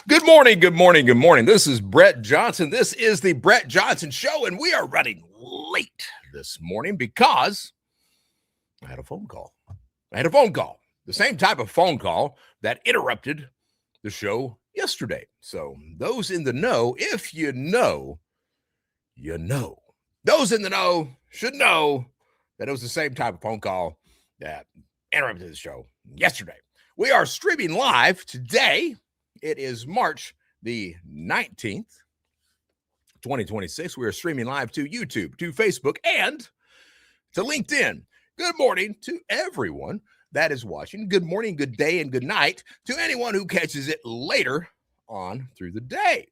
Good morning, good morning, good morning. This is Brett Johnson. This is the Brett Johnson Show, and we are running late this morning because I had a phone call. The same type of phone call that interrupted the show yesterday. So those in the know, if you know, you know. Those in the know should know that it was the same type of phone call that interrupted the show yesterday. We are streaming live today. It is March the 19th, 2026. We are streaming live to YouTube, to Facebook, and to LinkedIn. Good morning to everyone that is watching. Good morning, good day, and good night to anyone who catches it later on through the day.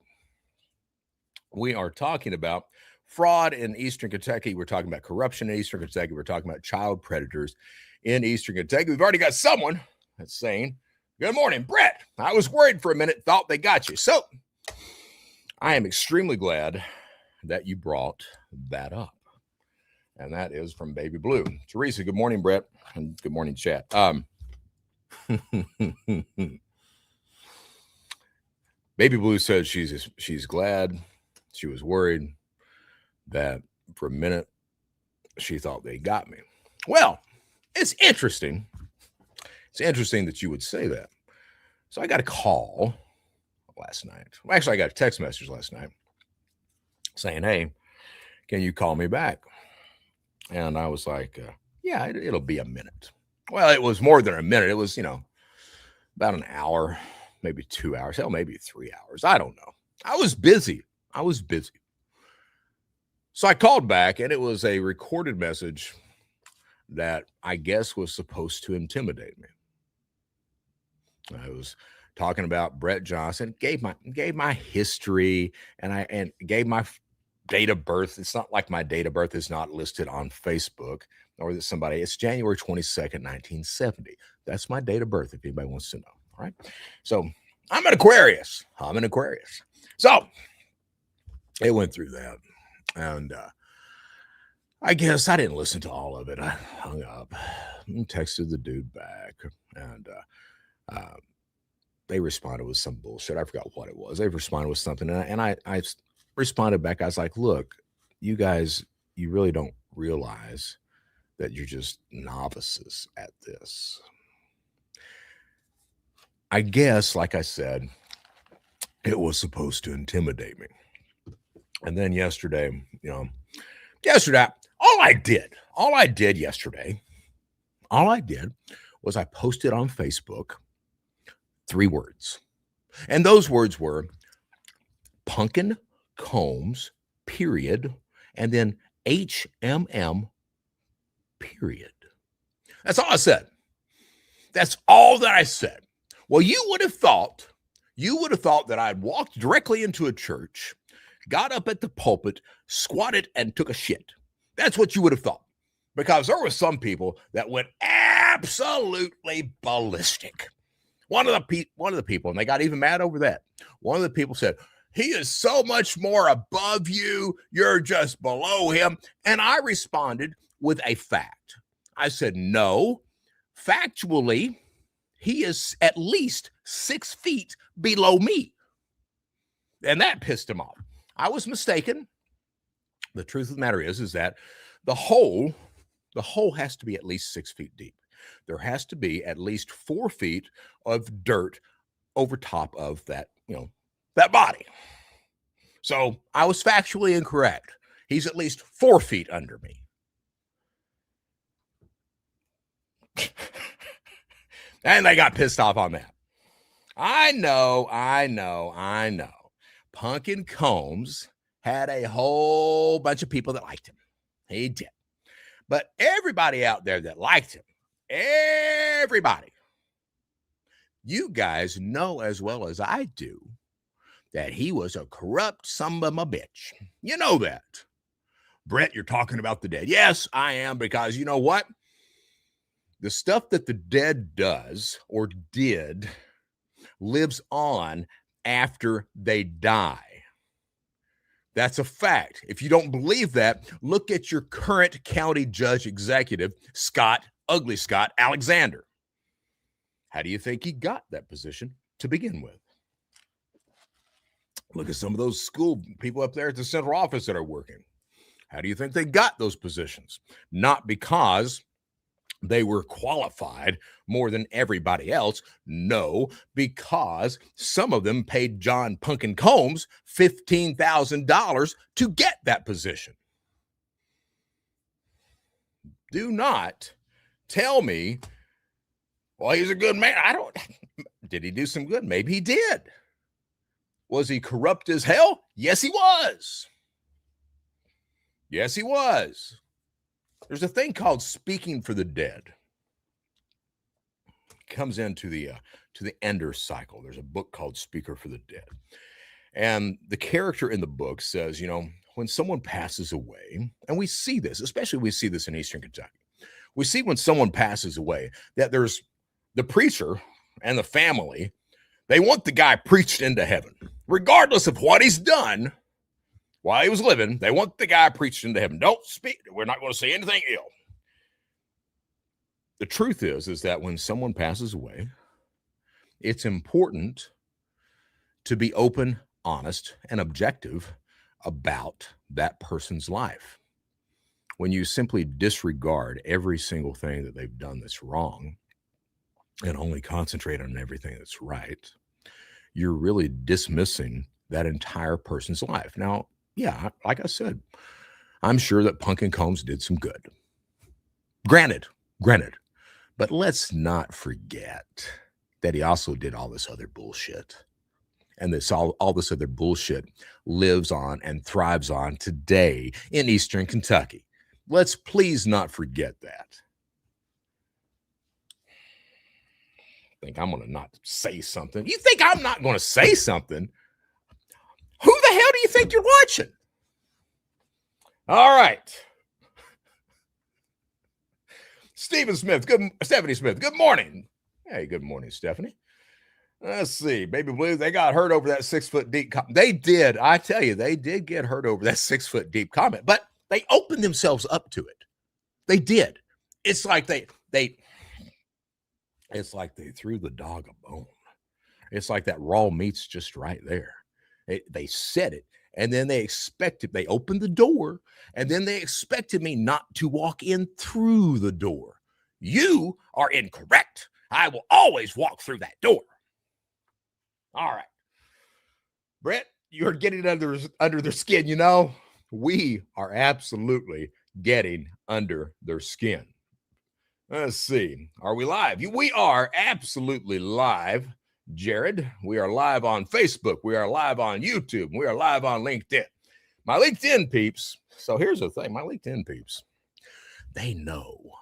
We are talking about fraud in Eastern Kentucky. We're talking about corruption in Eastern Kentucky. We're talking about child predators in Eastern Kentucky. We've already got someone that's saying, good morning, Brett. I was worried for a minute, thought they got you. So I am extremely glad that you brought that up. And that is from Baby Blue. Teresa, good morning, Brett. And good morning, chat. Baby Blue says she's glad. She was worried that for a minute she thought they got me. Well, it's interesting. It's interesting that you would say that. So I got a call last night. Well, actually, I got a text message last night saying, hey, can you call me back? And I was like, yeah, it'll be a minute. Well, it was more than a minute. It was, about an hour, maybe 2 hours. Hell, maybe 3 hours. I don't know. I was busy. So I called back, and it was a recorded message that I guess was supposed to intimidate me. I was talking about Brett Johnson, gave my history, and gave my date of birth. It's not like my date of birth is not listed on Facebook, or that somebody, it's January 22nd, 1970. That's my date of birth, if anybody wants to know. All right. So I'm an Aquarius. So it went through that. And I guess I didn't listen to all of it. I hung up and texted the dude back, and they responded with some bullshit. I forgot what it was. They responded with something, and I responded back. I was like, look, you guys, you really don't realize that you're just novices at this. I guess, like I said, it was supposed to intimidate me. And then yesterday, all I did yesterday was I posted on Facebook 3 words. And those words were Pumpkin Combs, period, and then HMM, period. That's all I said. That's all that I said. Well, you would have thought that I'd walked directly into a church, got up at the pulpit, squatted, and took a shit. That's what you would have thought. Because there were some people that went absolutely ballistic. One of the people, and they got even mad over that. One of the people said, he is so much more above you. You're just below him. And I responded with a fact. I said, no, factually, he is at least 6 feet below me. And that pissed him off. I was mistaken. The truth of the matter is that the hole has to be at least 6 feet deep. There has to be at least 4 feet of dirt over top of that, that body. So I was factually incorrect. He's at least 4 feet under me. And they got pissed off on that. I know. Pumpkin Combs had a whole bunch of people that liked him. He did. But everybody out there that liked him, everybody, you guys know as well as I do that he was a corrupt son of a bitch. You know that. Brett, you're talking about the dead. Yes, I am, because you know what? The stuff that the dead does or did lives on after they die. That's a fact. If you don't believe that, look at your current county judge executive, Ugly Scott Alexander. How do you think he got that position to begin with? Look at some of those school people up there at the central office that are working. How do you think they got those positions? Not because they were qualified more than everybody else. No, because some of them paid John Punkin Combs $15,000 to get that position. Do not tell me, well, he's a good man. Did he do some good? Maybe he did. Was he corrupt as hell? Yes, he was. Yes, he was. There's a thing called speaking for the dead. It comes into the Ender cycle. There's a book called Speaker for the Dead. And the character in the book says, when someone passes away, and we see this, especially we see this in Eastern Kentucky. We see when someone passes away that there's the preacher and the family, they want the guy preached into heaven. Regardless of what he's done while he was living, they want the guy preached into heaven. Don't speak. We're not going to say anything ill. The truth is that when someone passes away, it's important to be open, honest, and objective about that person's life. When you simply disregard every single thing that they've done that's wrong and only concentrate on everything that's right, you're really dismissing that entire person's life. Now, yeah, like I said, I'm sure that Punkin Combs did some good. Granted. But let's not forget that he also did all this other bullshit. And all this other bullshit lives on and thrives on today in Eastern Kentucky. Let's please not forget that. Think I'm going to not say something? You think I'm not going to say something? Who the hell do you think you're watching? All right. Stephanie Smith, good morning. Hey, good morning, Stephanie. Let's see. Baby Blue, they got hurt over that 6 foot deep. They did. I tell you, they did get hurt over that 6 foot deep comment, but they opened themselves up to it. They did. It's like they threw the dog a bone. It's like that raw meat's just right there. They said it, and then they opened the door, and then they expected me not to walk in through the door. You are incorrect. I will always walk through that door. All right. Brett, you're getting under their skin. We are absolutely getting under their skin. Let's see. Are we live? We are absolutely live, Jared. We are live on Facebook. We are live on YouTube. We are live on LinkedIn. My LinkedIn peeps. So here's the thing. My LinkedIn peeps, they know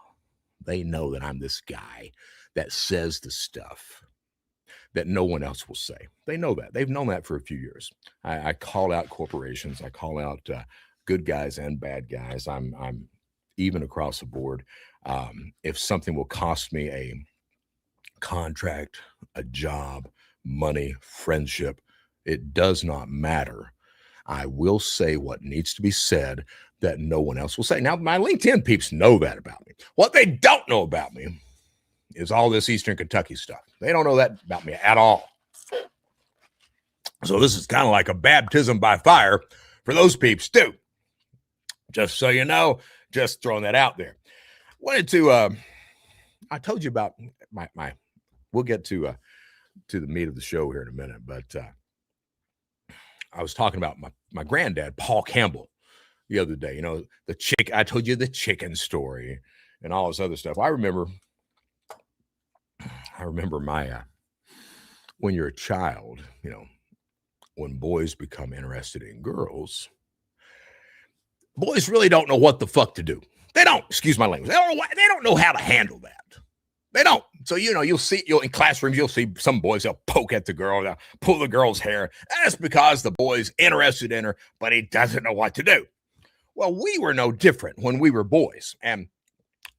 that I'm this guy that says the stuff that no one else will say. They know that. They've known that for a few years. I call out corporations. I call out good guys and bad guys. I'm even across the board. If something will cost me a contract, a job, money, friendship, it does not matter. I will say what needs to be said that no one else will say. Now, my LinkedIn peeps know that about me. What they don't know about me is all this Eastern Kentucky stuff. They don't know that about me at all. So this is kind of like a baptism by fire for those peeps too. Just so you know, just throwing that out there. Wanted to, I told you about my we'll get to the meat of the show here in a minute, but I was talking about my granddad, Paul Campbell, the other day. I told you the chicken story and all this other stuff. I remember my when you're a child, when boys become interested in girls, boys really don't know what the fuck to do. They don't, excuse my language. They don't know how to handle that. They don't. So, you'll see, in classrooms, you'll see some boys, they'll poke at the girl, they'll pull the girl's hair. That's because the boy's interested in her, but he doesn't know what to do. Well, we were no different when we were boys. And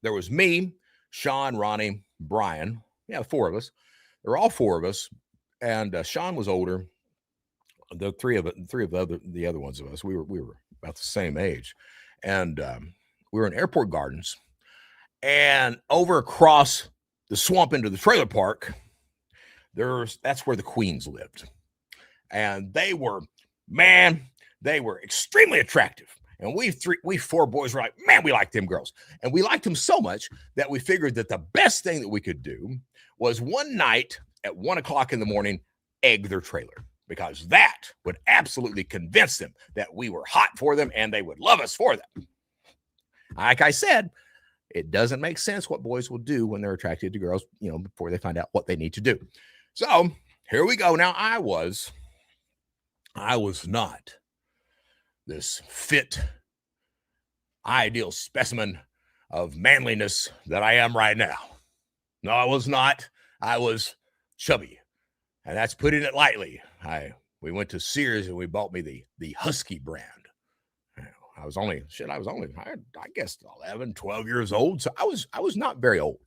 there was me, Sean, Ronnie, Brian. Yeah, four of us. There were all four of us. And Sean was older. The three of the other ones of us, we were about the same age. And we were in Airport Gardens. And over across the swamp into the trailer park, that's where the Queens lived. And they were Man, they were extremely attractive. And we four boys were like, man, we like them girls. And we liked them so much that we figured that the best thing that we could do was one night at 1 o'clock in the morning, egg their trailer, because that would absolutely convince them that we were hot for them and they would love us for them. Like I said, it doesn't make sense what boys will do when they're attracted to girls, before they find out what they need to do. So here we go. Now, I was not this fit, ideal specimen of manliness that I am right now. No, I was not. I was chubby, and that's putting it lightly. We went to Sears and we bought me the Husky brand. I was only, I guess 11, 12 years old. So I was not very old,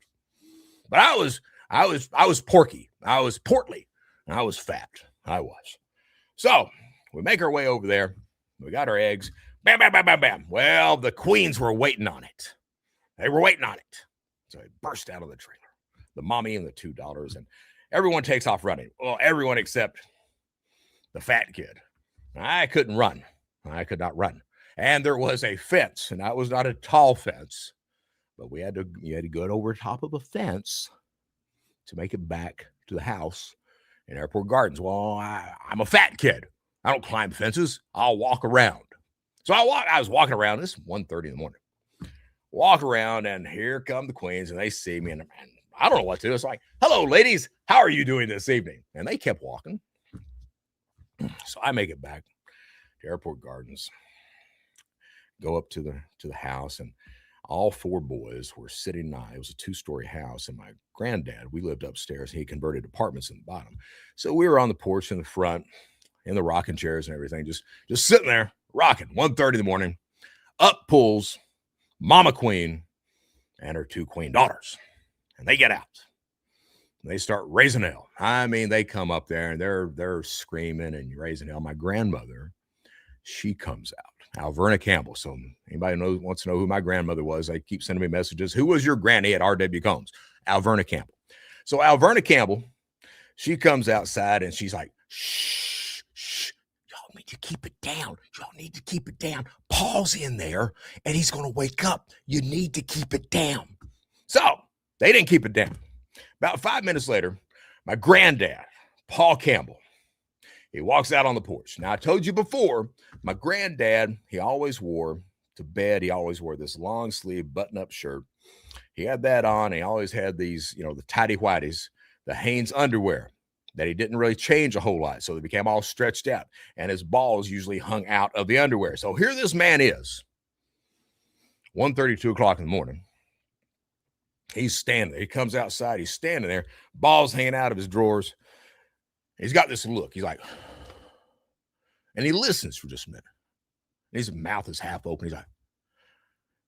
but I was porky. I was portly, and I was fat. I was. So we make our way over there. We got our eggs. Bam, bam, bam, bam, bam. Well, the queens were waiting on it. They were waiting on it. So they burst out of the trailer. The mommy and the two daughters, and everyone takes off running. Well, everyone except the fat kid. I couldn't run. I could not run. And there was a fence, and that was not a tall fence, but you had to go over top of a fence to make it back to the house in Airport Gardens. Well, I'm a fat kid. I don't climb fences. I'll walk around. So I was walking around. This is 1:30 in the morning. Walk around, and here come the queens, and they see me, and I don't know what to do. It's like, hello, ladies. How are you doing this evening? And they kept walking. So I make it back to Airport Gardens, go up to the house, and all four boys were sitting. It was a 2-story house, and my granddad, we lived upstairs. He converted apartments in the bottom. So we were on the porch in the front, in the rocking chairs and everything, just sitting there rocking. 1:30 in the morning. Up pulls Mama Queen and her 2 queen daughters, and they get out. They start raising hell. I mean, they come up there and they're screaming and raising hell. My grandmother, she comes out, Alverna Campbell. So anybody wants to know who my grandmother was, they keep sending me messages. Who was your granny at R.W. Combs? Alverna Campbell. So Alverna Campbell, she comes outside and she's like, shh, y'all need to keep it down. Y'all need to keep it down. Paul's in there and he's going to wake up. You need to keep it down. So they didn't keep it down. About 5 minutes later, my granddad, Paul Campbell, he walks out on the porch. Now, I told you before, my granddad, he always wore to bed, he always wore this long sleeve button-up shirt. He had that on. He always had these, the tidy whities, the Hanes underwear that he didn't really change a whole lot. So they became all stretched out, and his balls usually hung out of the underwear. So here this man is, 1:30, 2 o'clock in the morning. He's standing there. He comes outside. He's standing there, balls hanging out of his drawers. He's got this look. He's like, and he listens for just a minute. And his mouth is half open. He's like,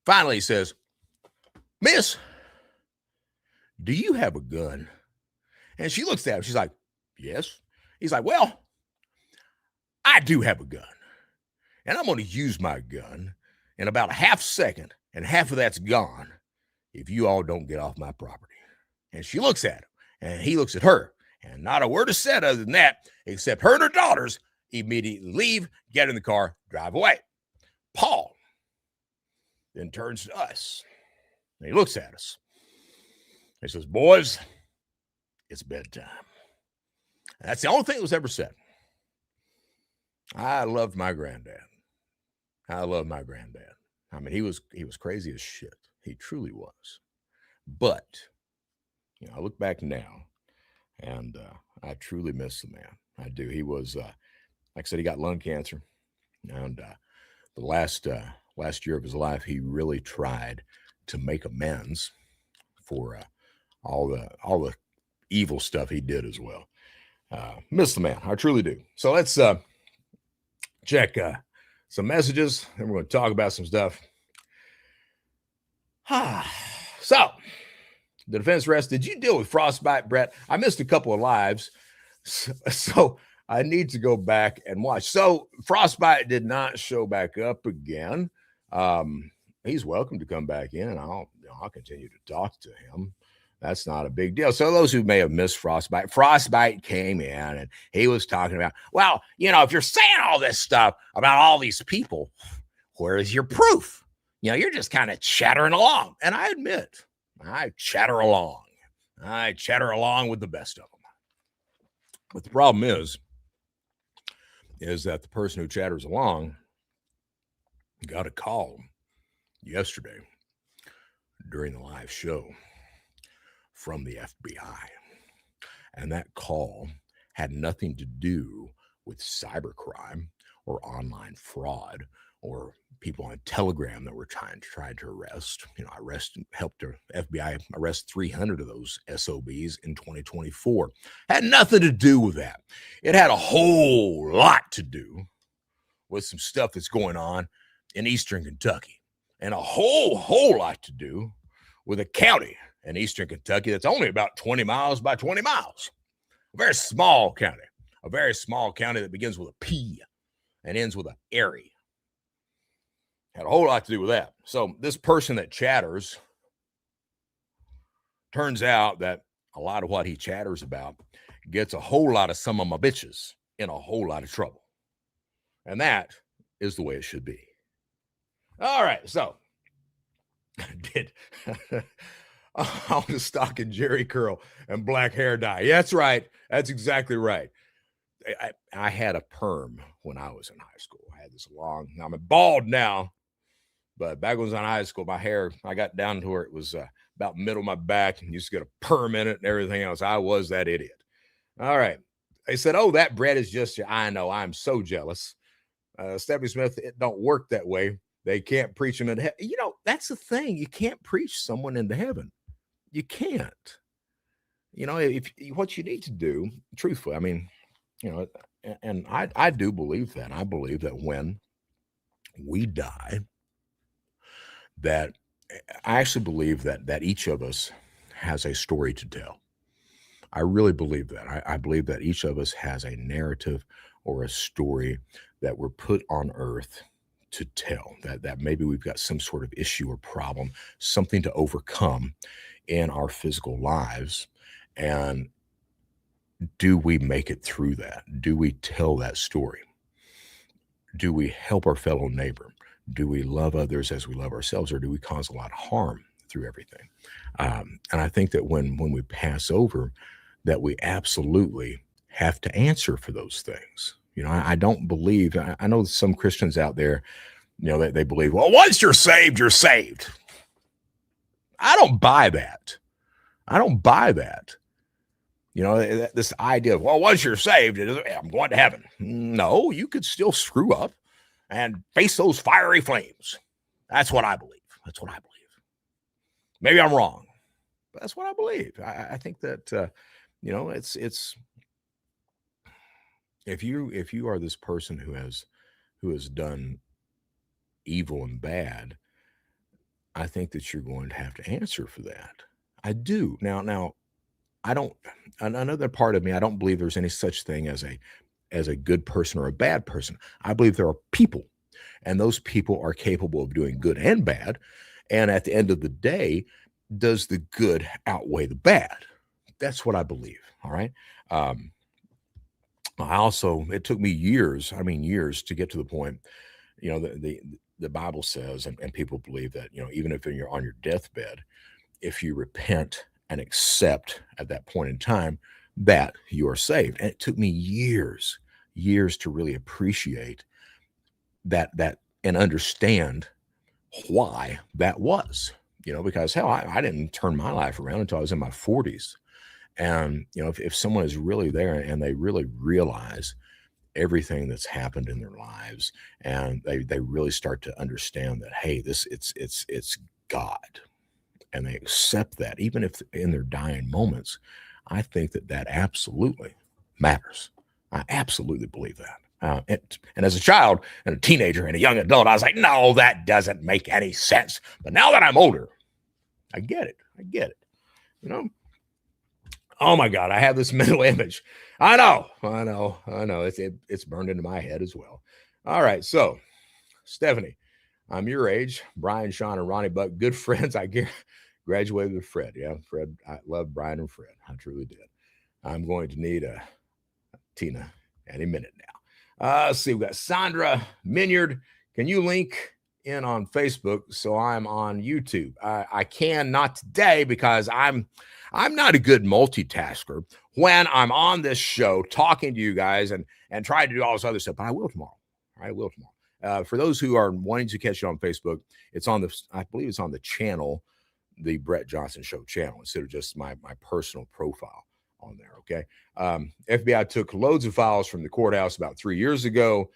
finally he says, Miss, do you have a gun? And she looks at him. She's like, yes. He's like, well, I do have a gun. And I'm going to use my gun in about a half second, and half of that's gone if you all don't get off my property. And she looks at him, and he looks at her, and not a word is said other than that, except her and her daughters immediately leave, get in the car, drive away. Paul then turns to us, and he looks at us. He says, boys, it's bedtime. And that's the only thing that was ever said. I loved my granddad. I mean, he was crazy as shit. He truly was. But, I look back now, and I truly miss the man. I do. He was, like I said, he got lung cancer. And the last year of his life, he really tried to make amends for all the evil stuff he did as well. Miss the man. I truly do. So let's check some messages, and we're going to talk about some stuff. So, the defense rest, did you deal with frostbite, Brett? I missed a couple of lives, so I need to go back and watch. So, frostbite did not show back up again. He's welcome to come back in, and I'll continue to talk to him. That's not a big deal. So those who may have missed Frostbite came in and he was talking about, well, if you're saying all this stuff about all these people, where is your proof? You're just kind of chattering along. And I admit, I chatter along. I chatter along with the best of them. But the problem is that the person who chatters along got a call yesterday during the live show from the FBI. And that call had nothing to do with cybercrime or online fraud or people on Telegram that were trying to arrest. Helped the FBI arrest 300 of those SOBs in 2024. Had nothing to do with that. It had a whole lot to do with some stuff that's going on in Eastern Kentucky, and a whole lot to do with a county in Eastern Kentucky that's only about 20 miles by 20 miles. A very small county that begins with a P and ends with an Airy. Had a whole lot to do with that. So this person that chatters, turns out that a lot of what he chatters about gets a whole lot of some of my bitches in a whole lot of trouble. And that is the way it should be. All right, so I was stocking Jerry curl and black hair dye. Yeah, that's right. That's exactly right. I had a perm when I was in high school. I had this long, I'm bald now, but back when I was in high school, my hair, I got down to where it was about middle of my back and used to get a perm in it and everything else. I was that idiot. All right. They said, oh, that bread is just, I know, I'm so jealous. Stephanie Smith, it don't work that way. They can't preach them into heaven. That's the thing. You can't preach someone into heaven. You can't. If what you need to do, truthfully, I mean, and I do believe that. I believe that when we die, that I actually believe that each of us has a story to tell. I really believe that. I believe that each of us has a narrative or a story that we're put on earth to tell, that maybe we've got some sort of issue or problem, something to overcome in our physical lives. And do we make it through that? Do we tell that story? Do we help our fellow neighbor? Do we love others as we love ourselves, or do we cause a lot of harm through everything? And I think that when we pass over, that we absolutely have to answer for those things. I don't believe, I know some Christians out there, they believe, well, once you're saved, you're saved. I don't buy that. This idea of, well, once you're saved, I'm going to heaven. No, you could still screw up and face those fiery flames. That's what I believe. Maybe I'm wrong, but that's what I believe. I think that, it's, if you are this person who has done evil and bad, I think that you're going to have to answer for that. I do. Now, I don't, another part of me, I don't believe there's any such thing as a good person or a bad person. I believe there are people, and those people are capable of doing good and bad. And at the end of the day, does the good outweigh the bad? That's what I believe. All right. It took me years to get to the point, the Bible says, and people believe that, even if you're on your deathbed, if you repent and accept at that point in time that you are saved. And it took me years to really appreciate that and understand why that was, because hell, I didn't turn my life around until I was in my 40s. And, if someone is really there and they really realize everything that's happened in their lives, and they really start to understand that, hey, it's God, and they accept that, even if in their dying moments, I think that absolutely matters. I absolutely believe that. And as a child and a teenager and a young adult, I was like, no, that doesn't make any sense. But now that I'm older, I get it. Oh my God, I have this mental image. I know. It's burned into my head as well. All right. So, Stephanie, I'm your age. Brian, Sean, and Ronnie Buck, good friends. I grew Graduated with Fred. Yeah, Fred. I love Brian and Fred. I truly did. I'm going to need a Tina any minute now. Let's see. We got Sandra Minyard. Can you link in on Facebook so I'm on YouTube? I can not today because I'm not a good multitasker when I'm on this show talking to you guys and trying to do all this other stuff. But I will tomorrow. I will tomorrow. For those who are wanting to catch it on Facebook, it's on I believe it's on the channel, the Brett Johnson Show channel, instead of just my personal profile on there. Okay. FBI took loads of files from the courthouse about 3 years ago.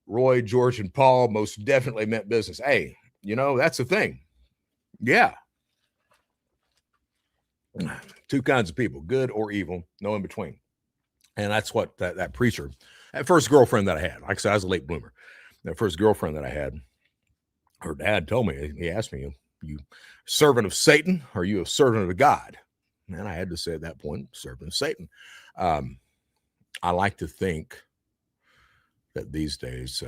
Roy, George, and Paul most definitely meant business. Hey, that's the thing. Yeah. Two kinds of people, good or evil, no in between. And that's what that preacher, that first girlfriend that I had, like I said, I was a late bloomer. That first girlfriend that I had, her dad told me, he asked me, you servant of Satan, or are you a servant of God? And I had to say at that point, servant of Satan. I like to think that these days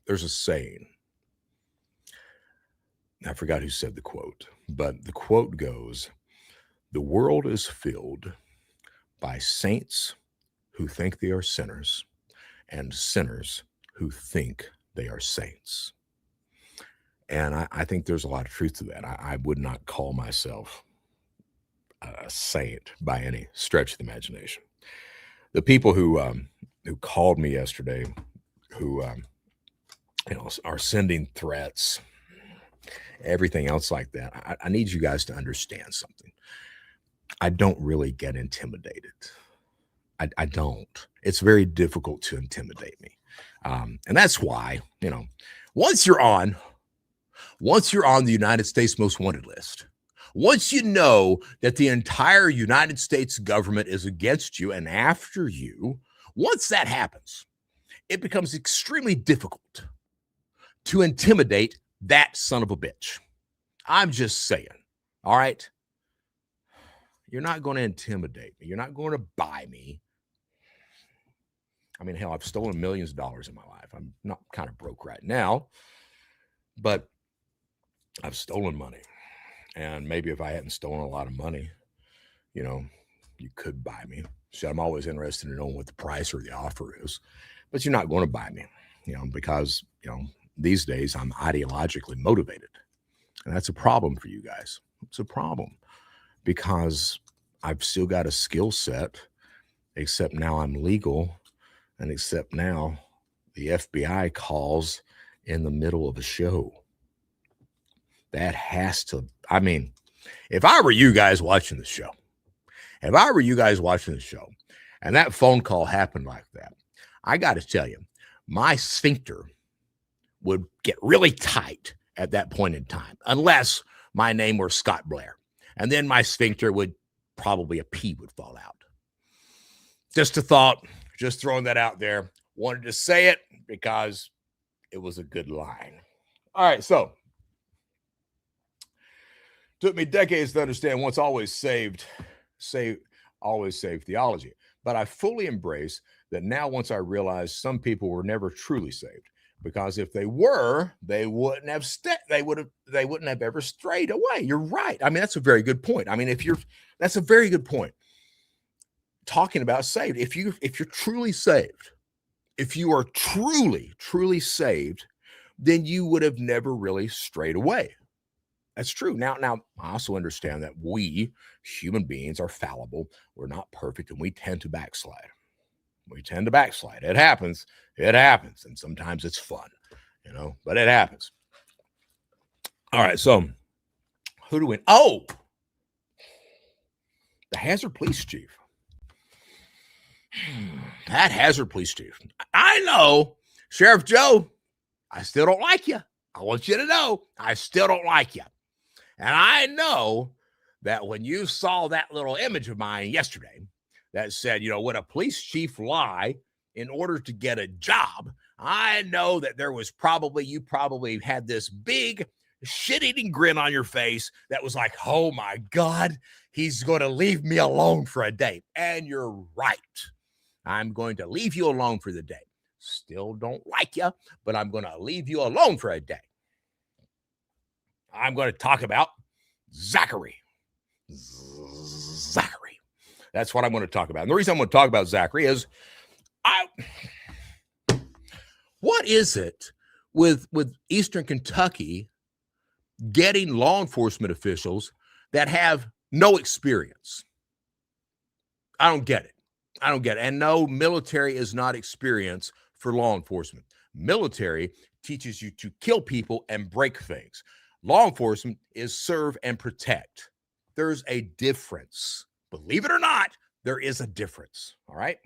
there's a saying. I forgot who said the quote, but the quote goes, the world is filled by saints who think they are sinners and sinners who think they are saints. And I think there's a lot of truth to that. I would not call myself a saint by any stretch of the imagination. The people who called me yesterday, who are sending threats, everything else like that, I need you guys to understand something. I don't really get intimidated. I don't. It's very difficult to intimidate me, and that's why once you're on the United States Most Wanted list, once you know that the entire United States government is against you and after you, once that happens, it becomes extremely difficult to intimidate that son of a bitch. I'm just saying, all right? You're not going to intimidate me. You're not going to buy me. I mean, hell, I've stolen millions of dollars in my life. I'm not kind of broke right now, but I've stolen money. And maybe if I hadn't stolen a lot of money, you could buy me. So I'm always interested in knowing what the price or the offer is. But you're not going to buy me, because, these days I'm ideologically motivated. And that's a problem for you guys. It's a problem because I've still got a skill set, except now I'm legal, and except now the FBI calls in the middle of a show. That has to, if I were you guys watching the show, and that phone call happened like that, I got to tell you, my sphincter would get really tight at that point in time, unless my name were Scott Blair. And then my sphincter would probably a pee would fall out. Just a thought, just throwing that out there. Wanted to say it because it was a good line. All right, so took me decades to understand once always saved theology. But I fully embrace that now once I realize some people were never truly saved. Because if they were, they wouldn't have ever strayed away. You're right. That's a very good point. That's a very good point. Talking about saved. If you're truly saved, if you are truly saved, then you would have never really strayed away. That's true. Now, I also understand that we human beings are fallible. We're not perfect, and we tend to backslide. It happens. And sometimes it's fun, but it happens. All right. So who do we, the Hazard Police Chief. That Hazard Police Chief. I know, Sheriff Joe, I still don't like you. I want you to know I still don't like you. And I know that when you saw that little image of mine yesterday that said, would a police chief lie in order to get a job? I know that you probably had this big shit-eating grin on your face that was like, oh my God, he's going to leave me alone for a day. And you're right. I'm going to leave you alone for the day. Still don't like you, but I'm going to leave you alone for a day. I'm going to talk about Zachary. Zachary. That's what I'm going to talk about. And the reason I'm going to talk about Zachary is what is it with Eastern Kentucky getting law enforcement officials that have no experience? I don't get it. I don't get it. And no, military is not experience for law enforcement. Military teaches you to kill people and break things. Law enforcement is serve and protect. There's a difference. Believe it or not, there is a difference. All right?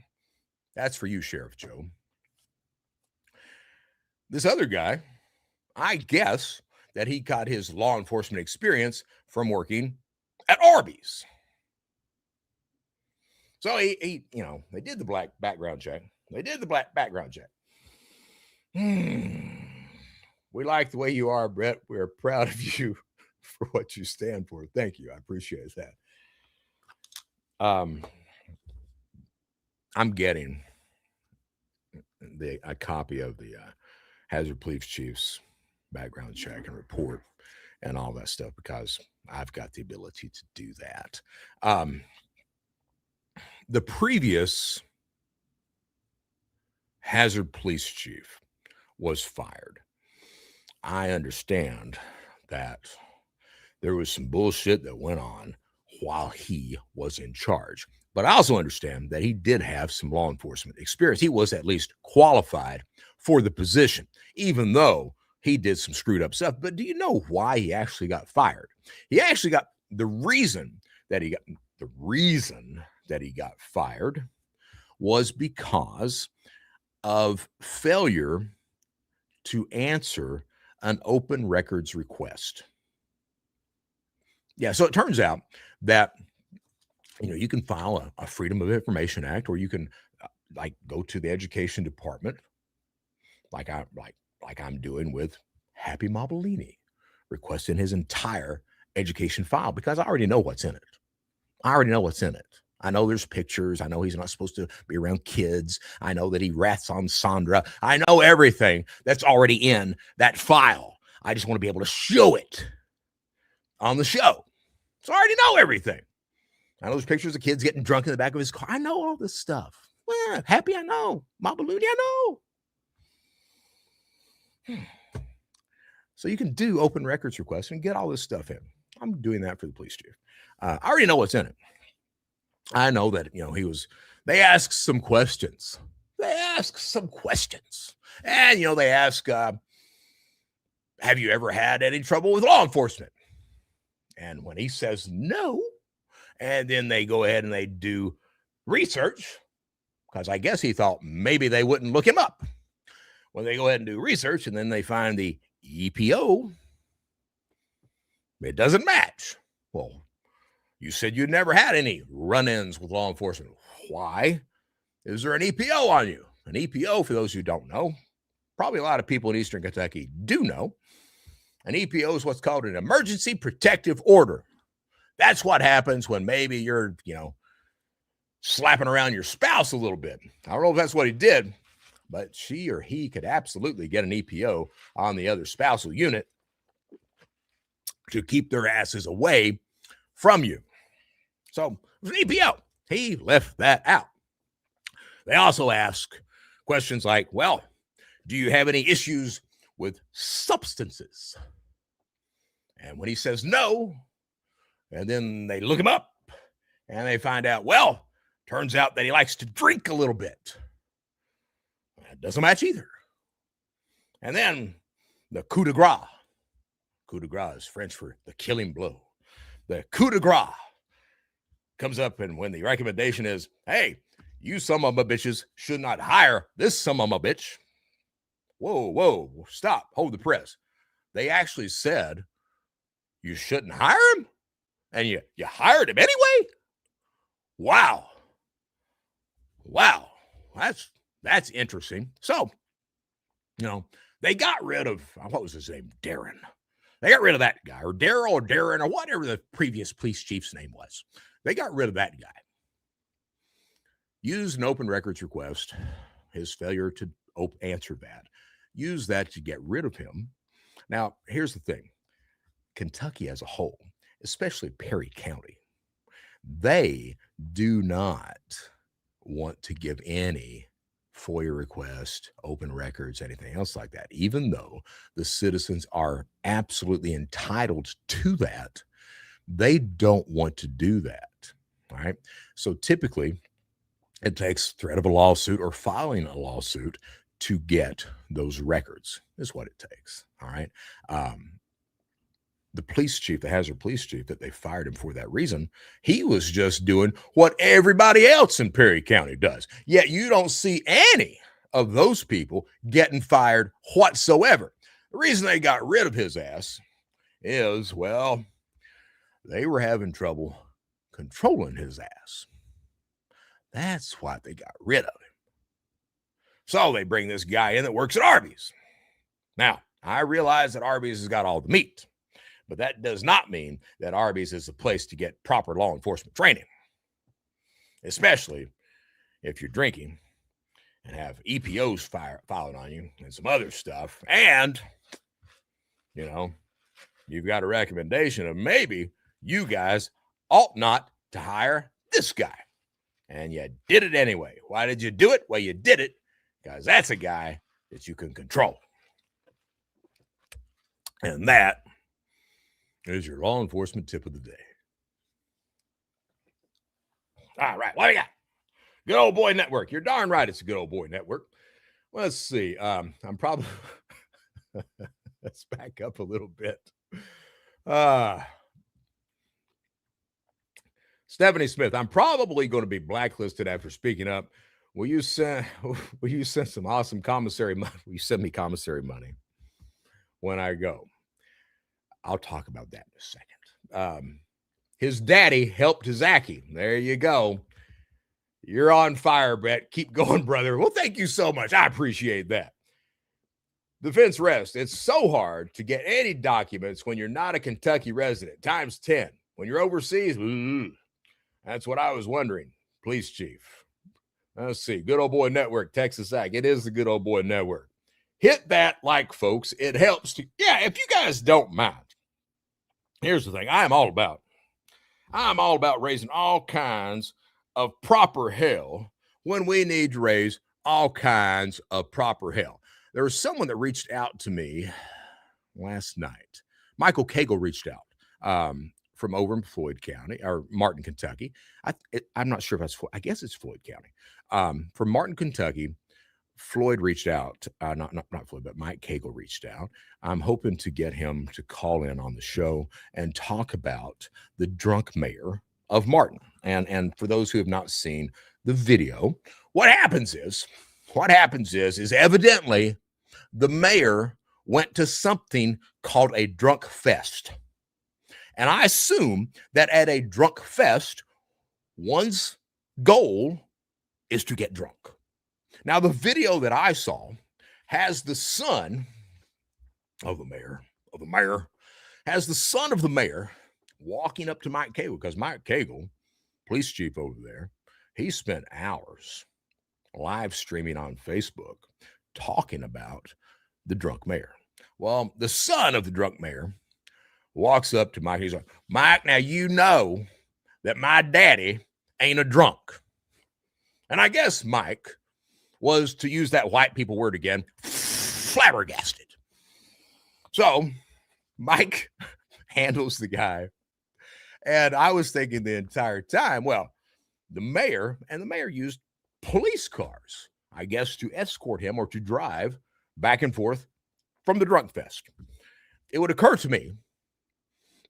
That's for you, Sheriff Joe. This other guy, I guess that he got his law enforcement experience from working at Arby's. So he they did the black background check. We like the way you are, Brett. We're proud of you for what you stand for. Thank you. I appreciate that. I'm getting a copy of the Hazard Police Chief's background check and report and all that stuff because I've got the ability to do that. The previous Hazard Police Chief was fired. I understand that there was some bullshit that went on while he was in charge. But I also understand that he did have some law enforcement experience. He was at least qualified for the position, even though he did some screwed up stuff. But do you know why he actually got fired? He actually got the reason that he got fired was because of failure to answer an open records request. Yeah, so it turns out that you can file a Freedom of Information Act, or you can go to the education department, like I'm doing with Happy Mobilini, requesting his entire education file because I already know what's in it. I know there's pictures. I know he's not supposed to be around kids. I know that he rats on Sandra. I know everything that's already in that file. I just want to be able to show it on the show. So I already know everything. I know there's pictures of kids getting drunk in the back of his car. I know all this stuff. Well, Happy, I know. Mobilini, I know. So you can do open records requests and get all this stuff in. I'm doing that for the police chief. I already know what's in it. I know that, they ask some questions. And, they ask, have you ever had any trouble with law enforcement? And when he says no, and then they go ahead and they do research, because I guess he thought maybe they wouldn't look him up. When they go ahead and do research and then they find the EPO, it doesn't match. Well, you said you never had any run-ins with law enforcement. Why is there an EPO on you? An EPO, for those who don't know, probably a lot of people in Eastern Kentucky do know. An EPO is what's called an emergency protective order. That's what happens when maybe you're, slapping around your spouse a little bit. I don't know if that's what he did, but she or he could absolutely get an EPO on the other spousal unit to keep their asses away from you. So it was an EPO. He left that out. They also ask questions like, well, do you have any issues with substances? And when he says no, and then they look him up and they find out, well, turns out that he likes to drink a little bit. That doesn't match either. And then the coup de grace. Coup de grace is French for the killing blow. The coup de grace comes up, and when the recommendation is, hey, you some of my bitches should not hire this some of my bitch. Whoa, stop, hold the press. They actually said you shouldn't hire him, and you hired him anyway? Wow, that's interesting. So, they got rid of, what was his name? Darren. They got rid of that guy, or Daryl, or Darren, or whatever the previous police chief's name was. They got rid of that guy. Used an open records request, his failure to answer that. Use that to get rid of him. Now, here's the thing. Kentucky as a whole especially Perry County, they do not want to give any FOIA request, open records, anything else like that, even though the citizens are absolutely entitled to that. They don't want to do that. All right. So typically, it takes threat of a lawsuit or filing a lawsuit to get those records, is what it takes. All right. The police chief, the Hazard police chief, that they fired him for that reason, he was just doing what everybody else in Perry County does. Yet you don't see any of those people getting fired whatsoever. The reason they got rid of his ass is, well, they were having trouble controlling his ass. That's why they got rid of him. So they bring this guy in that works at Arby's. Now, I realize that Arby's has got all the meat, but that does not mean that Arby's is a place to get proper law enforcement training, especially if you're drinking and have EPOs filing on you and some other stuff. And, you know, you've got a recommendation of maybe you guys ought not to hire this guy. And you did it anyway. Why did you do it? Well, you did it because that's a guy that you can control. And that is your law enforcement tip of the day. All right, what do you got? Good Old Boy Network. You're darn right it's a Good Old Boy Network. Let's see. I'm probably... Let's back up a little bit. Stephanie Smith, I'm probably going to be blacklisted after speaking up. Will you send some awesome commissary money? Will you send me commissary money when I go? I'll talk about that in a second. His daddy helped Zaki. There you go. You're on fire, Brett. Keep going, brother. Well, thank you so much. I appreciate that. Defense rest. It's so hard to get any documents when you're not a Kentucky resident. Times 10. When you're overseas, that's what I was wondering. Police chief. Let's see. Good Old Boy Network, Texas Ag. It is the Good Old Boy Network. Hit that like, folks. It helps to, if you guys don't mind. Here's the thing. I'm all about raising all kinds of proper hell when we need to raise all kinds of proper hell. There was someone that reached out to me last night. Michael Cagle reached out from over in Floyd County or Martin, Kentucky. I'm not sure if that's I guess it's Floyd County. From Martin, Kentucky, Floyd reached out. Not Floyd, but Mike Cagle reached out. I'm hoping to get him to call in on the show and talk about the drunk mayor of Martin. And for those who have not seen the video, what happens is evidently the mayor went to something called a drunk fest. And I assume that at a drunk fest, one's goal is to get drunk. Now, the video that I saw has the son of the mayor, has the son of the mayor walking up to Mike Cagle, because Mike Cagle, police chief over there, he spent hours live streaming on Facebook talking about the drunk mayor. Well, the son of the drunk mayor walks up to Mike. He's like, Mike, now you know that my daddy ain't a drunk. And I guess Mike was, to use that white people word again, flabbergasted. So Mike handles the guy. And I was thinking the entire time, well, the mayor used police cars, I guess, to escort him or to drive back and forth from the drunk fest. It would occur to me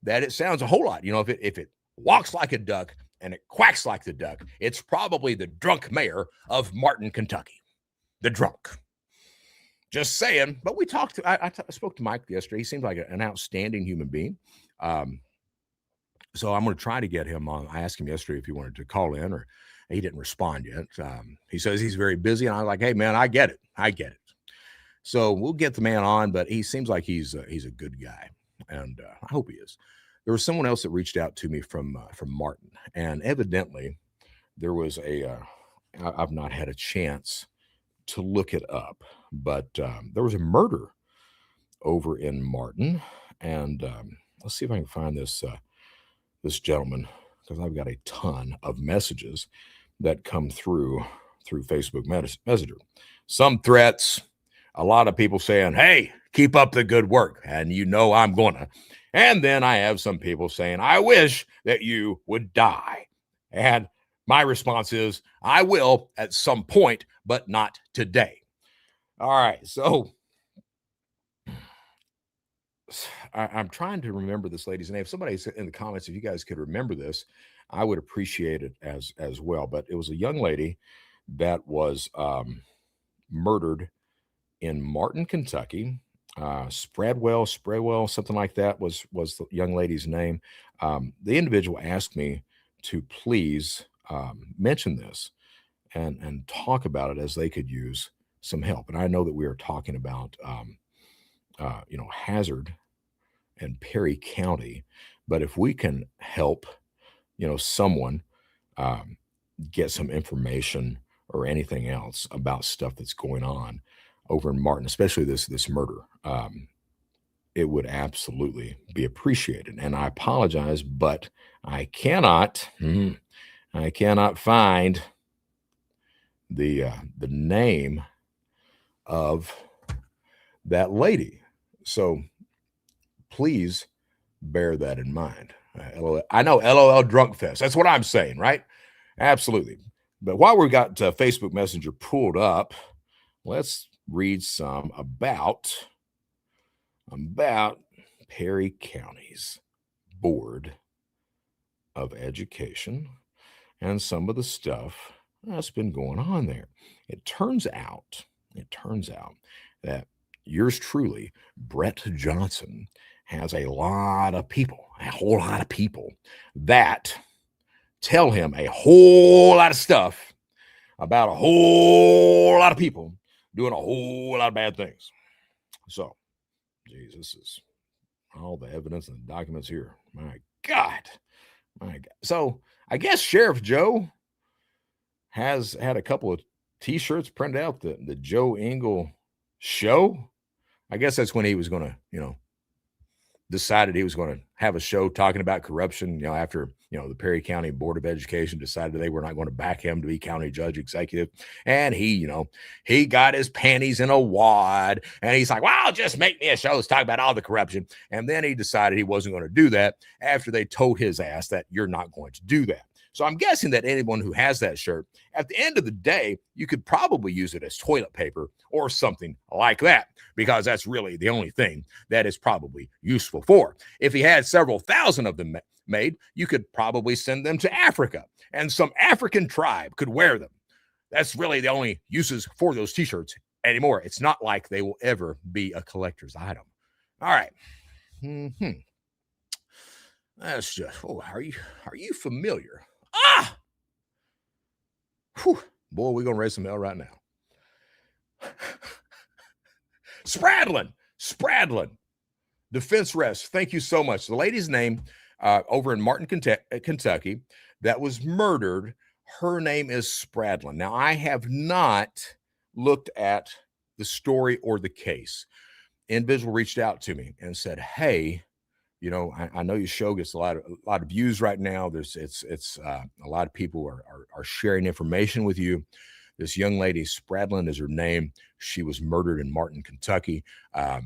that it sounds a whole lot, if it walks like a duck and it quacks like the duck, it's probably the drunk mayor of Martin, Kentucky. The drunk. Just saying. But we talked. I spoke to Mike yesterday. He seems like an outstanding human being. So I'm going to try to get him on. I asked him yesterday if he wanted to call in, or he didn't respond yet. He says he's very busy, and I was like, hey man, I get it. So we'll get the man on, but he seems like he's a good guy, and I hope he is. There was someone else that reached out to me from Martin, and evidently there was I've not had a chance to look it up, but there was a murder over in Martin, and let's see if I can find this this gentleman, because I've got a ton of messages that come through Facebook Messenger. Some threats, a lot of people saying, "Hey, keep up the good work," and you know I'm gonna. And then I have some people saying, "I wish that you would die." And my response is, "I will at some point, but not today." All right, so I'm trying to remember this lady's name. Somebody said in the comments, if you guys could remember this, I would appreciate it as well. But it was a young lady that was murdered in Martin, Kentucky. Spreadwell, something like that was the young lady's name. The individual asked me to please mention this and talk about it as they could use some help. And I know that we are talking about Hazard and Perry County, but if we can help, someone get some information or anything else about stuff that's going on over in Martin, especially this murder, it would absolutely be appreciated. And I apologize, but I cannot find the name of that lady. So please bear that in mind. I know LOL Drunk Fest. That's what I'm saying, right? Absolutely. But while we've got Facebook Messenger pulled up, let's read some about Perry County's Board of Education and some of the stuff that's been going on there. It turns out that yours truly, Brett Johnson, has a whole lot of people that tell him a whole lot of stuff about a whole lot of people doing a whole lot of bad things. So, geez, this is all the evidence and the documents here. My God. So I guess Sheriff Joe has had a couple of T-shirts printed out, the Joe Engel Show. I guess that's when he was going to, decided he was going to have a show talking about corruption, after, the Perry County Board of Education decided they were not going to back him to be county judge executive. And he got his panties in a wad and he's like, well, just make me a show. Let's talk about all the corruption. And then he decided he wasn't going to do that after they told his ass that you're not going to do that. So I'm guessing that anyone who has that shirt, at the end of the day, you could probably use it as toilet paper or something like that, because that's really the only thing that is probably useful for. If he had several thousand of them made, you could probably send them to Africa, and some African tribe could wear them. That's really the only uses for those T-shirts anymore. It's not like they will ever be a collector's item. All right. That's just, are you familiar? Whew. Boy, we're going to raise some hell right now. Spradlin. Defense Rest. Thank you so much. The lady's name over in Martin, Kentucky, that was murdered, her name is Spradlin. Now, I have not looked at the story or the case. Individual reached out to me and said, hey, I know your show gets a lot of views right now. It's a lot of people are sharing information with you. This young lady, Spradlin is her name. She was murdered in Martin, Kentucky. I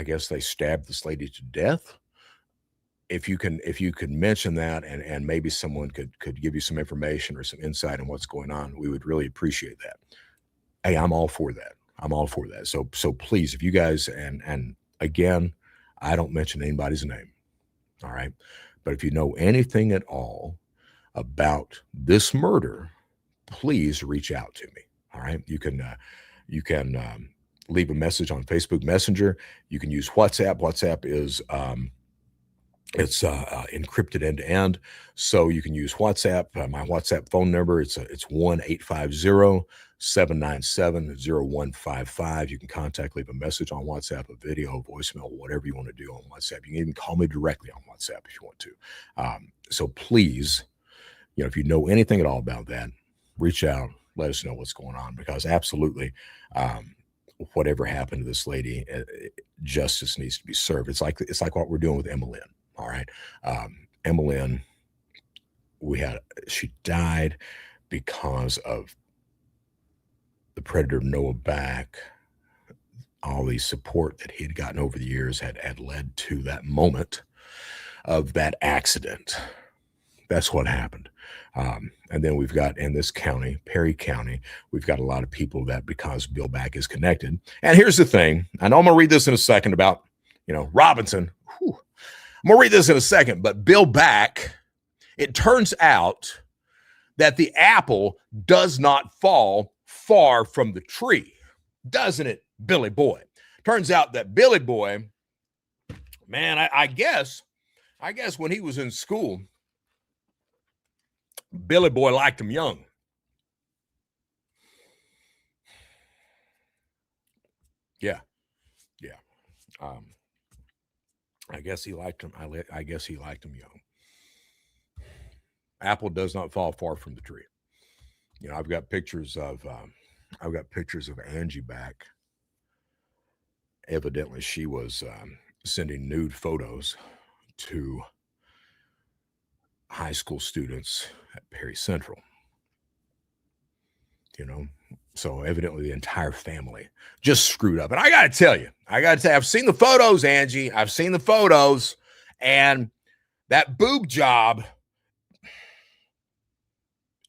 guess they stabbed this lady to death. If you could mention that and maybe someone could give you some information or some insight on what's going on, we would really appreciate that. Hey, I'm all for that. So please, if you guys, and again, I don't mention anybody's name. All right. But if you know anything at all about this murder, please reach out to me. All right. You can leave a message on Facebook Messenger. You can use WhatsApp. WhatsApp is it's encrypted end to end, so you can use WhatsApp. My WhatsApp phone number, it's 1-850-797-0155. You can leave a message on WhatsApp, a video, a voicemail, whatever you want to do on WhatsApp. You can even call me directly on WhatsApp if you want to. So please, if you know anything at all about that, reach out, let us know what's going on, because absolutely, whatever happened to this lady, justice needs to be served. It's like what we're doing with Emma Lynn. All right. Emmeline, she died because of the predator Noah Back. All the support that he'd gotten over the years had led to that moment of that accident. That's what happened. And then we've got in this county, Perry County, we've got a lot of people that because Bill Back is connected. And here's the thing. I know I'm going to read this in a second about, Robinson. Whew. I'm going to read this in a second, but Bill Back, it turns out that the apple does not fall far from the tree. Doesn't it, Billy Boy? Turns out that Billy Boy, man, I guess when he was in school, Billy Boy liked him young. Yeah. I guess he liked him. I guess he liked him young. Apple does not fall far from the tree. I've got pictures of Angie Back. Evidently, she was sending nude photos to high school students at Perry Central. So evidently the entire family just screwed up. And I got to tell you, I've seen the photos, Angie. I've seen the photos, and that boob job,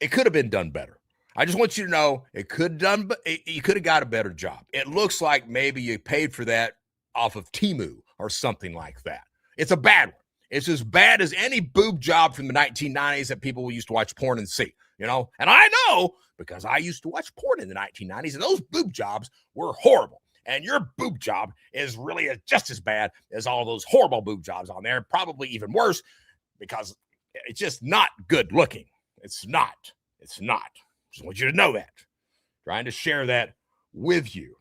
it could have been done better. I just want you to know you could have got a better job. It looks like maybe you paid for that off of Temu or something like that. It's a bad one. It's as bad as any boob job from the 1990s that people used to watch porn and see, And I know because I used to watch porn in the 1990s, and those boob jobs were horrible. And your boob job is really just as bad as all those horrible boob jobs on there, probably even worse because it's just not good looking. It's not. Just want you to know that. Trying to share that with you.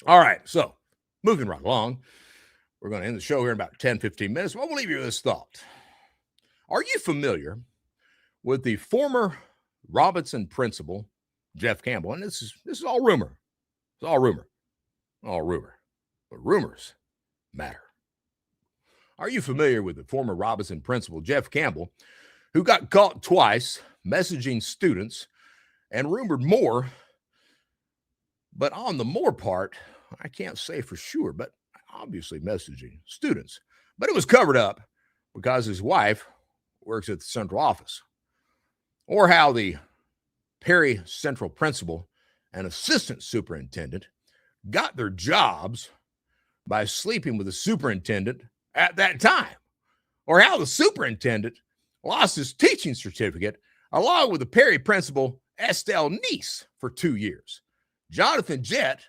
All right, so moving right along. We're going to end the show here in about 10, 15 minutes. But we'll leave you with this thought. Are you familiar with the former Robinson principal, Jeff Campbell? And this is all rumor. It's all rumor. But rumors matter. Are you familiar with the former Robinson principal, Jeff Campbell, who got caught twice messaging students and rumored more? But on the more part, I can't say for sure, but obviously messaging students. But it was covered up because his wife works at the central office. Or how the Perry Central principal and assistant superintendent got their jobs by sleeping with the superintendent at that time. Or how the superintendent lost his teaching certificate along with the Perry principal, Estelle Neese, for 2 years. Jonathan Jett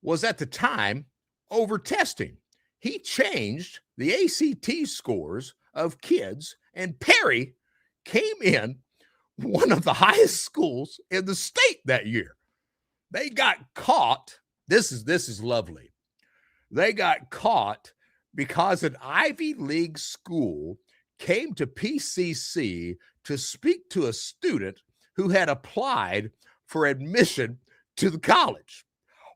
was at the time over testing. He changed the ACT scores of kids, and Perry came in one of the highest schools in the state that year. They got caught. This is lovely. They got caught because an Ivy League school came to PCC to speak to a student who had applied for admission to the college.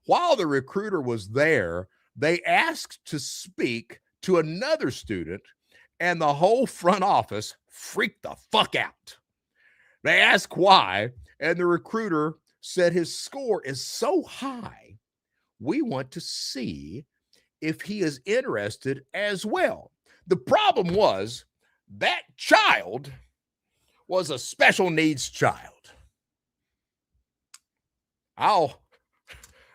While the recruiter was there, they asked to speak to another student, and the whole front office freaked the fuck out. They asked why, and the recruiter said his score is so high, we want to see if he is interested as well. The problem was that child was a special needs child.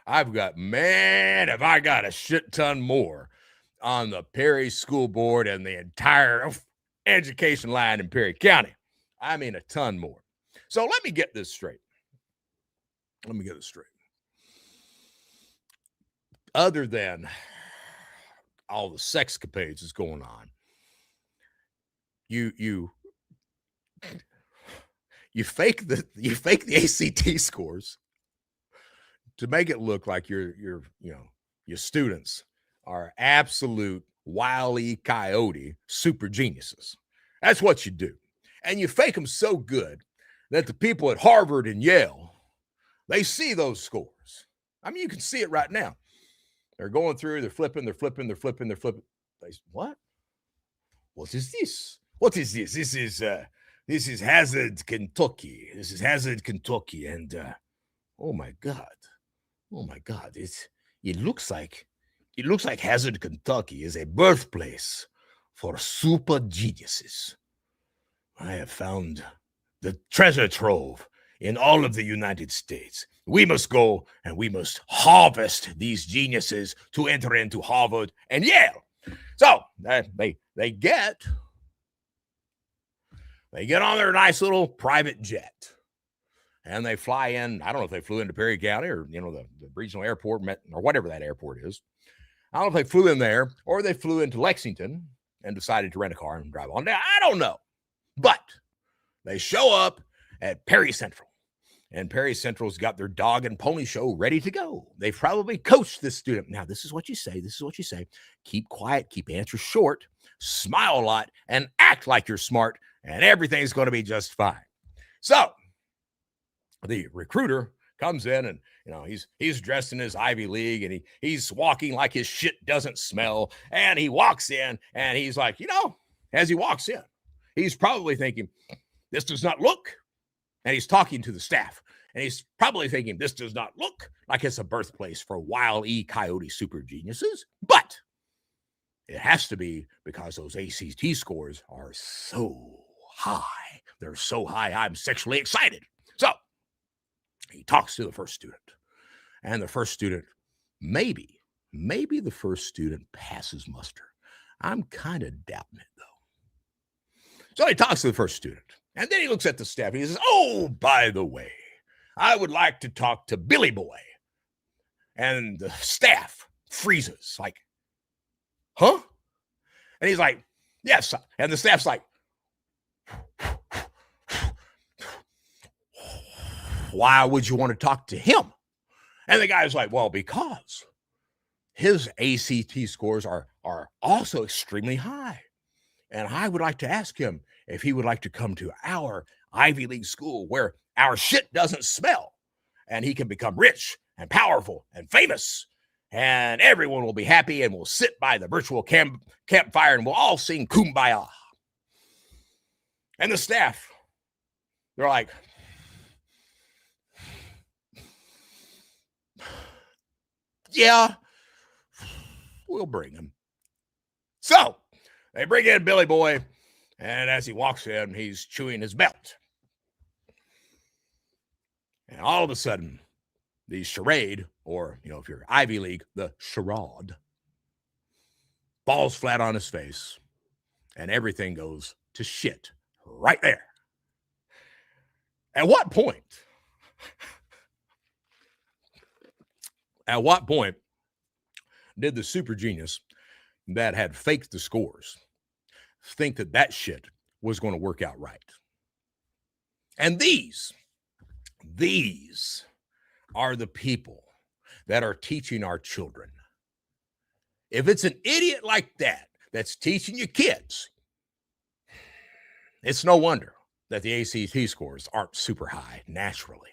I've got a shit ton more on the Perry School Board and the entire education line in Perry County. I mean, a ton more. So let me get this straight. Other than all the sexcapades that's going on, you fake the ACT scores to make it look like your students are absolute Wile E. Coyote super geniuses. That's what you do. And you fake them so good that the people at Harvard and Yale, they see those scores. I mean, you can see it right now. They're going through, they're flipping. What? What is this? What is this? This is Hazard, Kentucky. This is Hazard, Kentucky, and oh my God, oh my God! It looks like Hazard, Kentucky is a birthplace for super geniuses. I have found the treasure trove in all of the United States. We must go and we must harvest these geniuses to enter into Harvard and Yale. So they get on their nice little private jet and they fly in. I don't know if they flew into Perry County or, the regional airport or whatever that airport is. I don't know if they flew in there or they flew into Lexington and decided to rent a car and drive on down. I don't know. But they show up at Perry Central. And Perry Central's got their dog and pony show ready to go. They've probably coached this student. Now, this is what you say. This is what you say. Keep quiet. Keep answers short. Smile a lot and act like you're smart. And everything's going to be just fine. So the recruiter comes in and, he's dressed in his Ivy League and he's walking like his shit doesn't smell. And he walks in and he's like, as he walks in, he's probably thinking, this does not look. And he's talking to the staff. And he's probably thinking, this does not look like it's a birthplace for Wile E. Coyote super geniuses. But it has to be because those ACT scores are so high. They're so high, I'm sexually excited. So he talks to the first student. And the first student, maybe the first student passes muster. I'm kind of doubting it, though. So he talks to the first student. And then he looks at the staff and he says, oh, by the way, I would like to talk to Billy Boy. And the staff freezes like, huh? And he's like, yes. And the staff's like, why would you want to talk to him? And the guy's like, well, because his ACT scores are also extremely high. And I would like to ask him if he would like to come to our Ivy League school where our shit doesn't smell and he can become rich and powerful and famous and everyone will be happy and we'll sit by the virtual campfire and we'll all sing Kumbaya. And the staff, they're like, yeah, we'll bring him. So they bring in Billy Boy, and as he walks in, he's chewing his belt. And all of a sudden, the charade, or, if you're Ivy League, the charade, falls flat on his face, and everything goes to shit right there. At what point did the super genius that had faked the scores think that shit was going to work out right? And these are the people that are teaching our children. If it's an idiot like that that's teaching your kids, it's no wonder that the ACT scores aren't super high naturally.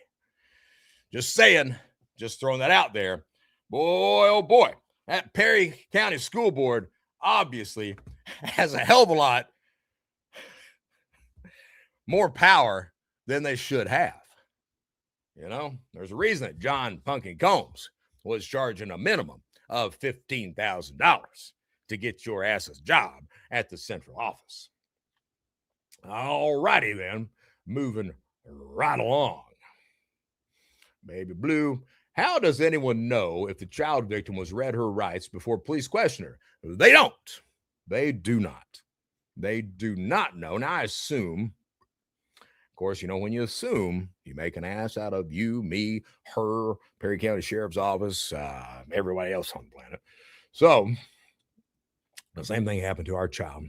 Just saying, just throwing that out there. Boy, oh boy, that Perry County School Board obviously has a hell of a lot more power than they should have. There's a reason that John Punkin Combs was charging a minimum of $15,000 to get your ass a job at the central office. All righty then, moving right along. Baby Blue, how does anyone know if the child victim was read her rights before police question her? They don't. They do not. They do not know. Now, I assume, of course, when you assume, you make an ass out of you, me, her, Perry County Sheriff's Office, everybody else on the planet. So the same thing happened to our child.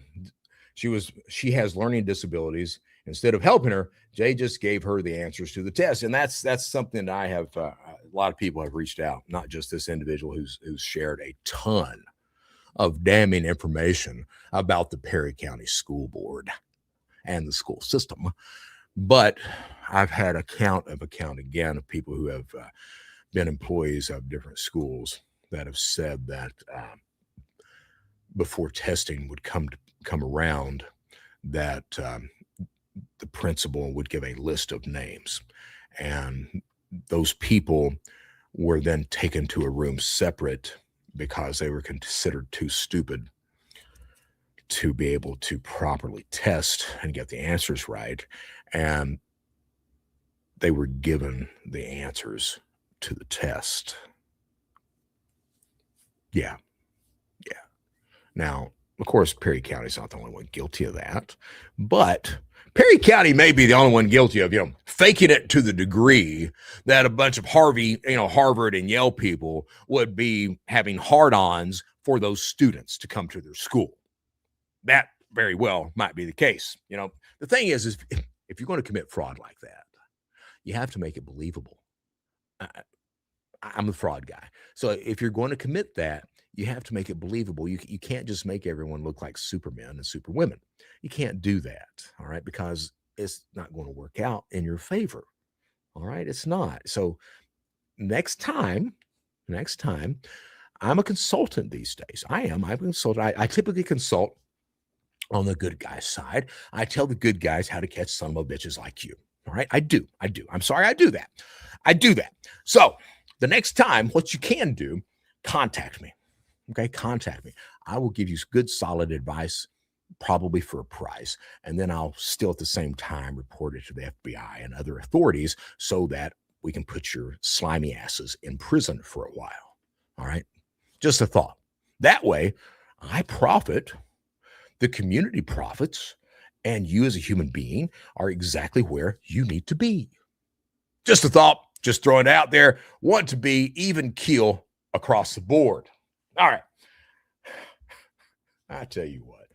She has learning disabilities. Instead of helping her, Jay just gave her the answers to the test. And that's something that I have, a lot of people have reached out, not just this individual who's shared a ton of damning information about the Perry County School Board and the school system. But I've had account again of people who have been employees of different schools that have said that before testing would come come around that the principal would give a list of names, and those people were then taken to a room separate because they were considered too stupid to be able to properly test and get the answers right. And they were given the answers to the test. Yeah. Yeah. Now, of course, Perry County's not the only one guilty of that, but Perry County may be the only one guilty of, faking it to the degree that a bunch of Harvard and Yale people would be having hard-ons for those students to come to their school. That very well might be the case. The thing is if you're going to commit fraud like that, you have to make it believable. I'm the fraud guy. So if you're going to commit that, you have to make it believable. You can't just make everyone look like supermen and superwomen. You can't do that, all right, because it's not going to work out in your favor, all right? It's not. So next time, I'm a consultant these days. I'm a consultant. I typically consult on the good guys' side. I tell the good guys how to catch son of a bitches like you, all right? I do. I'm sorry, I do that. So the next time, what you can do, contact me. Okay, contact me. I will give you good, solid advice, probably for a price. And then I'll still at the same time report it to the FBI and other authorities so that we can put your slimy asses in prison for a while. All right, just a thought. That way, I profit, the community profits, and you as a human being are exactly where you need to be. Just a thought, just throwing it out there. Want to be even keel across the board. All right. I tell you what,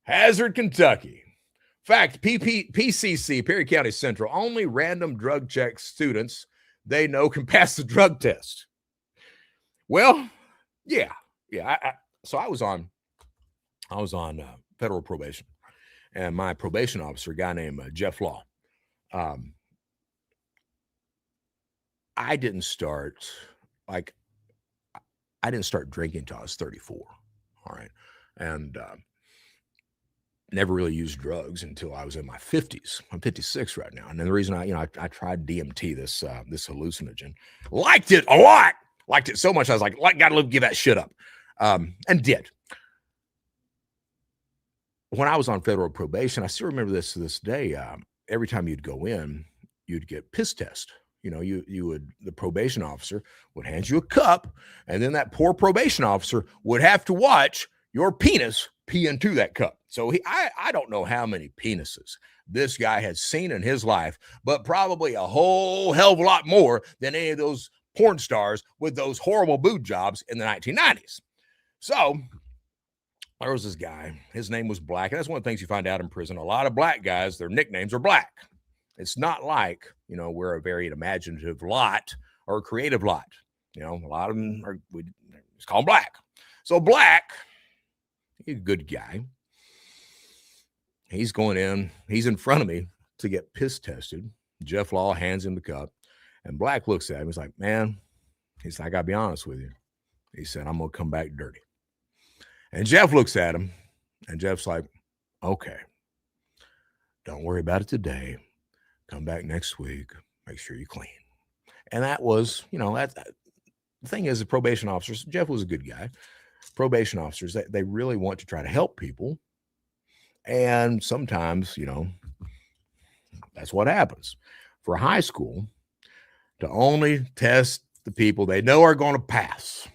Hazard, Kentucky. Fact, PCC, Perry County Central, only random drug check students they know can pass the drug test. Well, yeah. So I was on federal probation, and my probation officer, a guy named Jeff Law, I didn't start drinking until I was 34. All right. And never really used drugs until I was in my 50s. I'm 56 right now. And then the reason I tried DMT, this hallucinogen, liked it a lot, liked it so much. I was like, gotta give that shit up. And did. When I was on federal probation, I still remember this to this day. Every time you'd go in, you'd get piss test. The probation officer would hand you a cup, and then that poor probation officer would have to watch your penis pee into that cup. So I don't know how many penises this guy had seen in his life, but probably a whole hell of a lot more than any of those porn stars with those horrible boob jobs in the 1990s. So there was this guy. His name was Black, and that's one of the things you find out in prison. A lot of black guys, their nicknames are Black. It's not like, we're a very imaginative lot or a creative lot. A lot of them it's called Black. So Black, he's a good guy. He's going in. He's in front of me to get piss tested. Jeff Law hands him the cup. And Black looks at him. He's like, man, he's like, I got to be honest with you. He said, I'm going to come back dirty. And Jeff looks at him. And Jeff's like, okay, don't worry about it today. Come back next week. Make sure you clean. And that was, the thing is, the probation officers, Jeff was a good guy. Probation officers, they really want to try to help people. And sometimes, that's what happens. For high school, to only test the people they know are going to pass.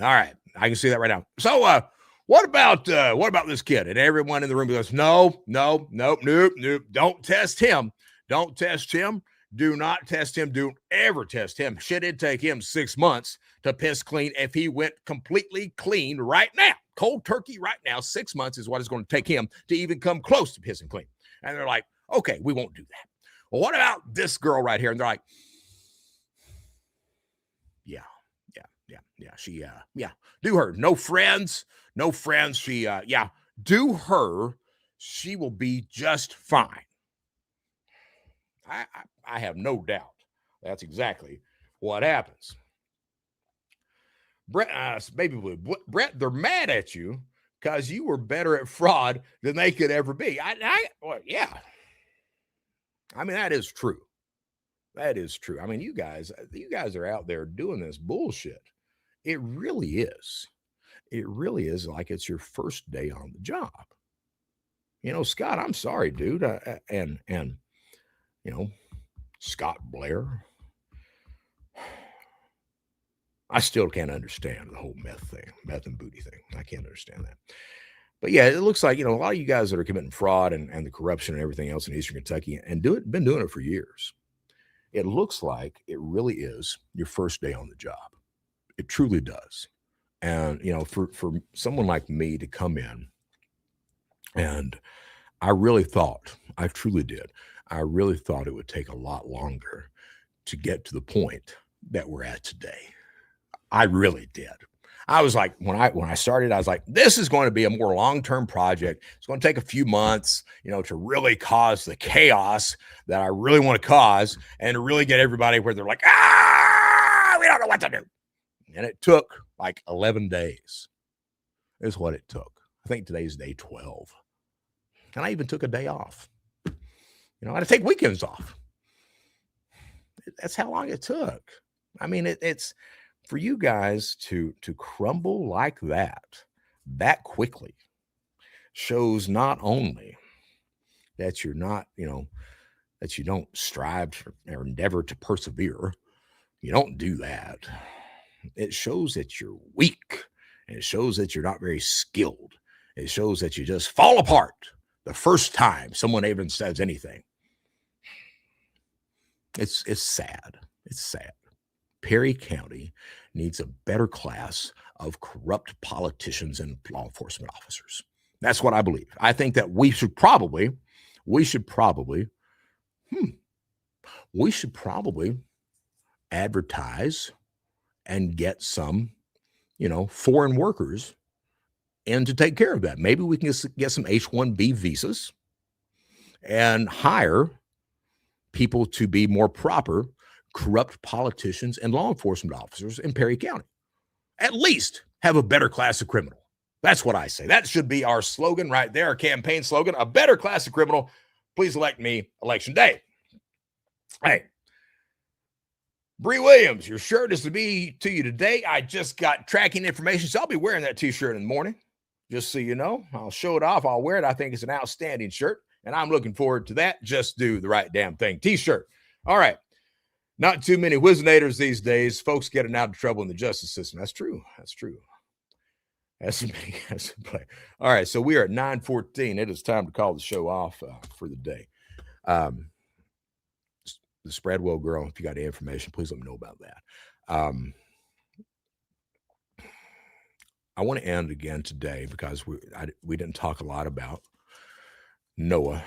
All right. I can see that right now. So, what about this kid? And everyone in the room goes, nope. Don't test him. Don't test him. Do not test him. Don't ever test him. Shit, it'd take him 6 months to piss clean if he went completely clean right now. Cold turkey right now. 6 months is what it's going to take him to even come close to pissing clean. And they're like, okay, we won't do that. Well, what about this girl right here? And they're like, yeah. She, do her. No friends. She, do her. She will be just fine. I have no doubt that's exactly what happens. Brett, baby blue, Brett, they're mad at you because you were better at fraud than they could ever be. Well, yeah. I mean, that is true. That is true. I mean, you guys are out there doing this bullshit. It really is. It really is like it's your first day on the job. Scott, I'm sorry, dude. And Scott Blair, I still can't understand the whole meth and booty thing. I can't understand that. But yeah, it looks like, a lot of you guys that are committing fraud and the corruption and everything else in Eastern Kentucky and been doing it for years. It looks like it really is your first day on the job. It truly does. And, for someone like me to come in, and I truly did. I really thought it would take a lot longer to get to the point that we're at today. I really did. I was like, when I started, I was like, this is going to be a more long-term project. It's going to take a few months, to really cause the chaos that I really want to cause and to really get everybody where they're like, we don't know what to do. And it took like 11 days is what it took. I think today's day 12. And I even took a day off. I had to take weekends off. That's how long it took. I mean, it's for you guys to crumble like that quickly shows not only that you're not, that you don't strive or endeavor to persevere. You don't do that. It shows that you're weak. And it shows that you're not very skilled. It shows that you just fall apart the first time someone even says anything. It's sad. It's sad. Perry County needs a better class of corrupt politicians and law enforcement officers. That's what I believe. I think that we should probably advertise and get some, foreign workers in to take care of that. Maybe we can get some H-1B visas and hire people to be more proper corrupt politicians and law enforcement officers in Perry County. At least have a better class of criminal. That's what I say. That should be our slogan right there, our campaign slogan, a better class of criminal. Please elect me election day. Hey, Bree Williams, your shirt is to be to you today. I just got tracking information, so I'll be wearing that t-shirt in the morning. Just so you know, I'll show it off. I'll wear it. I think it's an outstanding shirt, and I'm looking forward to that. Just do the right damn thing. T-shirt. All right. Not too many Whiznators these days. Folks getting out of trouble in the justice system. That's true. That's true. That's a play. All right. So we are at 9:14. It is time to call the show off for the day. The Spreadwell girl, if you got any information, please let me know about that. I want to end again today because we didn't talk a lot about Noah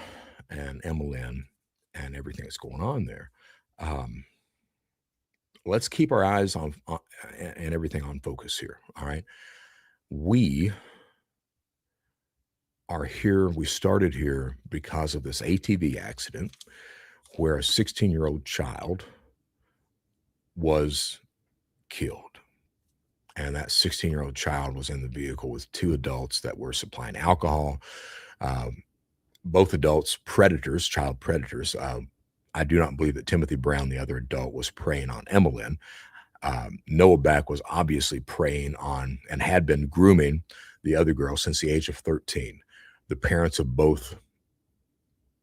and Emmalyn and everything that's going on there. Let's keep our eyes on and everything on focus here. All right. We are here. We started here because of this ATV accident where a 16-year-old child was killed. And that 16-year-old child was in the vehicle with two adults that were supplying alcohol. Both adults, predators, child predators. I do not believe that Timothy Brown, the other adult, was preying on Emmalyn. Noah Beck was obviously preying on and had been grooming the other girl since the age of 13. The parents of both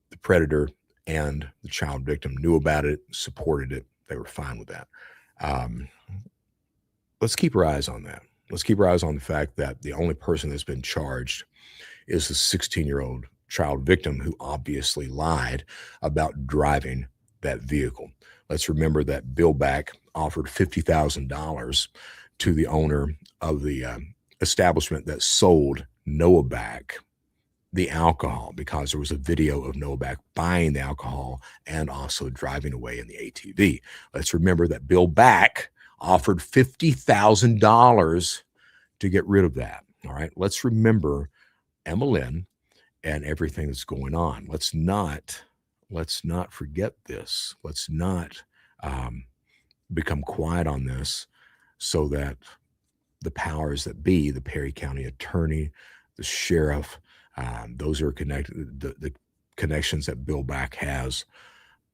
the predator and the child victim knew about it, supported it. They were fine with that. Let's keep our eyes on that. Let's keep our eyes on the fact that the only person that's been charged is the 16-year-old child victim who obviously lied about driving that vehicle. Let's remember that Bill Back offered $50,000 to the owner of the establishment that sold Noah Back the alcohol because there was a video of Noah Back buying the alcohol and also driving away in the ATV. Let's remember that Bill Back offered $50,000 to get rid of that. All right. Let's remember Emmalyn and everything that's going on. Let's not forget this. Let's not become quiet on this so that the powers that be, the Perry County attorney, the sheriff, those are connected, the connections that Bill Back has.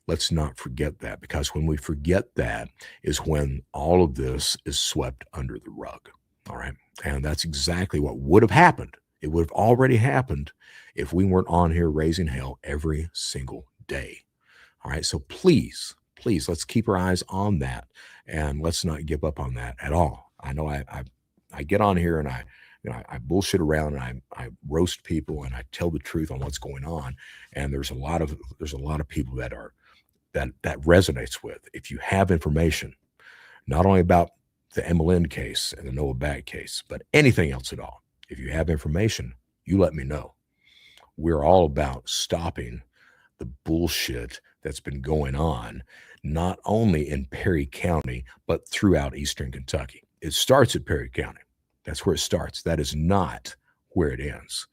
Let's not forget that, because when we forget that is when all of this is swept under the rug. All right. And that's exactly what would have happened. It would have already happened if we weren't on here raising hell every single day. All right. So please, please, let's keep our eyes on that, and let's not give up on that at all. I know I get on here and I bullshit around, and I roast people, and I tell the truth on what's going on. And there's a lot of people that resonates with. If you have information, not only about the Emma Lynn case and the Noah Bag case, but anything else at all, if you have information, you let me know. We're all about stopping the bullshit that's been going on, not only in Perry County, but throughout Eastern Kentucky. It starts at Perry County. That's where it starts. That is not where it ends.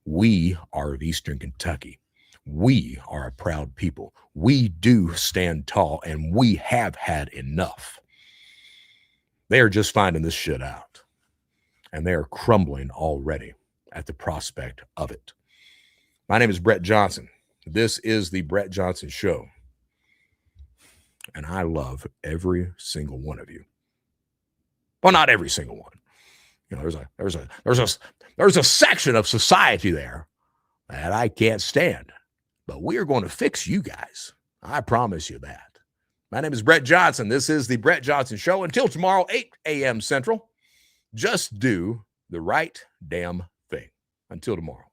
We are of Eastern Kentucky. We are a proud people. We do stand tall, and we have had enough. They are just finding this shit out, and they are crumbling already at the prospect of it. My name is Brett Johnson. This is the Brett Johnson Show, and I love every single one of you. Well, not every single one. You know, there's a section of society there that I can't stand, but we are going to fix you guys. I promise you that. My name is Brett Johnson. This is the Brett Johnson Show. Until tomorrow, 8 a.m. Central, just do the right damn thing. Until tomorrow.